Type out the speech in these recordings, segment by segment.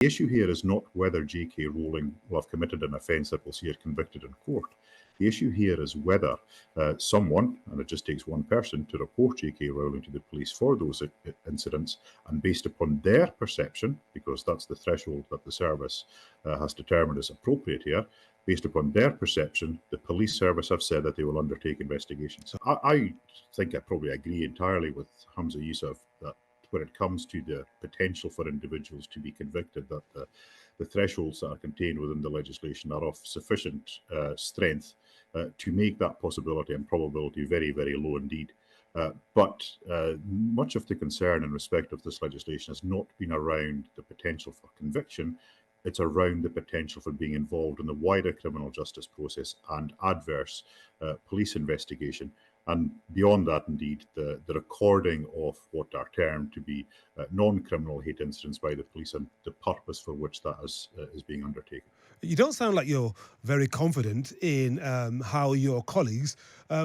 The issue here is not whether JK Rowling will have committed an offence that will see her convicted in court. The issue here is whether someone, and it just takes one person, to report JK Rowling to the police for those incidents, and based upon their perception, because that's the threshold that the service has determined is appropriate here, based upon their perception, the police service have said that they will undertake investigations. I think I probably agree entirely with Hamza Yusuf that when it comes to the potential for individuals to be convicted, that the thresholds that are contained within the legislation are of sufficient strength to make that possibility and probability very, very low indeed. But much of the concern in respect of this legislation has not been around the potential for conviction. It's around the potential for being involved in the wider criminal justice process and adverse police investigation. And beyond that, indeed, the recording of what are termed to be non-criminal hate incidents by the police and the purpose for which that is being undertaken. You don't sound like you're very confident in how your colleagues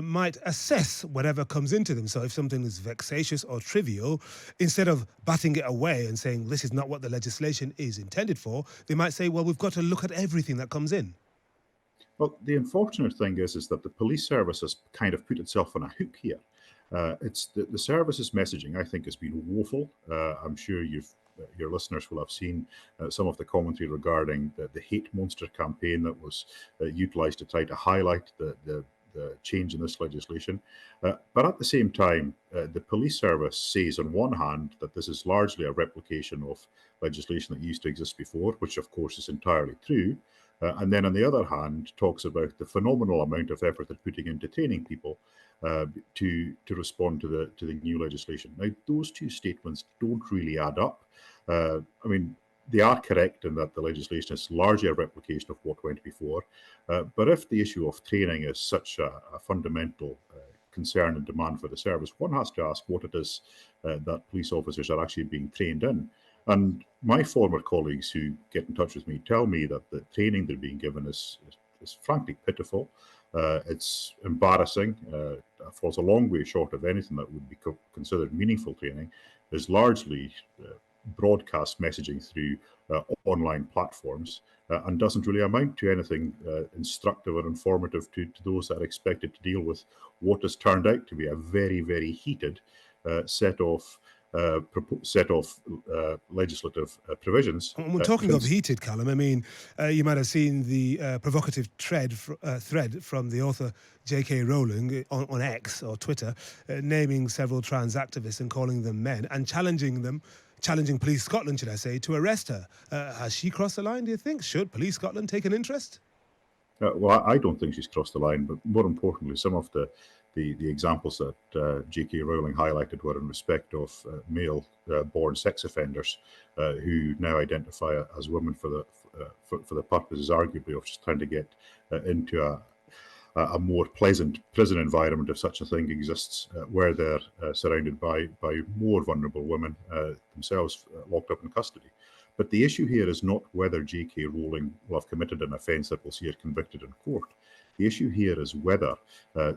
might assess whatever comes into them. So if something is vexatious or trivial, instead of batting it away and saying this is not what the legislation is intended for, they might say, well, we've got to look at everything that comes in. Well, the unfortunate thing is that the police service has kind of put itself on a hook here. It's the service's messaging, I think, has been woeful. I'm sure your listeners will have seen some of the commentary regarding the hate monster campaign that was utilised to try to highlight the change in this legislation. But at the same time, the police service says on one hand that this is largely a replication of legislation that used to exist before, which of course is entirely true. And then on the other hand, talks about the phenomenal amount of effort they're putting into training people to respond to the new legislation. Now, those two statements don't really add up. I mean, they are correct in that the legislation is largely a replication of what went before. But if the issue of training is such a fundamental concern and demand for the service, one has to ask what it is that police officers are actually being trained in. And my former colleagues who get in touch with me tell me that the training they're being given is frankly pitiful. It's embarrassing. Falls a long way short of anything that would be considered meaningful training. There's largely broadcast messaging through online platforms and doesn't really amount to anything instructive or informative to those that are expected to deal with what has turned out to be a very, very heated set of legislative provisions. And we're talking of heated, Calum. I mean, you might have seen the provocative thread from the author JK Rowling on X or Twitter, naming several trans activists and calling them men and challenging Police Scotland, should I say, to arrest her. Has she crossed the line, do you think? Should Police Scotland take an interest? Well, I don't think she's crossed the line, but more importantly, some of the examples that JK Rowling highlighted were in respect of male-born sex offenders who now identify as women for the purposes, arguably, of just trying to get into a more pleasant prison environment, if such a thing exists, where they're surrounded by more vulnerable women themselves locked up in custody. But the issue here is not whether JK Rowling will have committed an offence that will see her convicted in court. The issue here is whether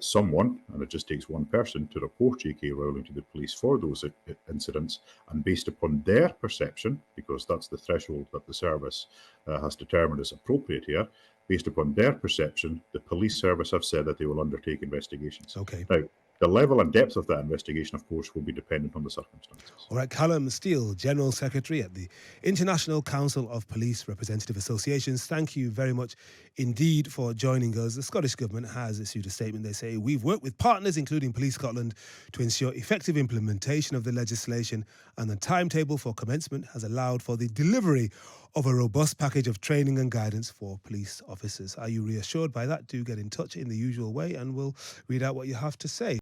someone, and it just takes one person, to report JK Rowling to the police for those incidents, and based upon their perception, because that's the threshold that the service has determined is appropriate here, based upon their perception, the police service have said that they will undertake investigations. Okay. Now, the level and depth of that investigation, of course, will be dependent on the circumstances. All right, Calum Steele, General Secretary at the International Council of Police Representative Associations, thank you very much indeed for joining us. The Scottish Government has issued a statement. They say, we've worked with partners, including Police Scotland, to ensure effective implementation of the legislation, and the timetable for commencement has allowed for the delivery of a robust package of training and guidance for police officers. Are you reassured by that? Do get in touch in the usual way and we'll read out what you have to say.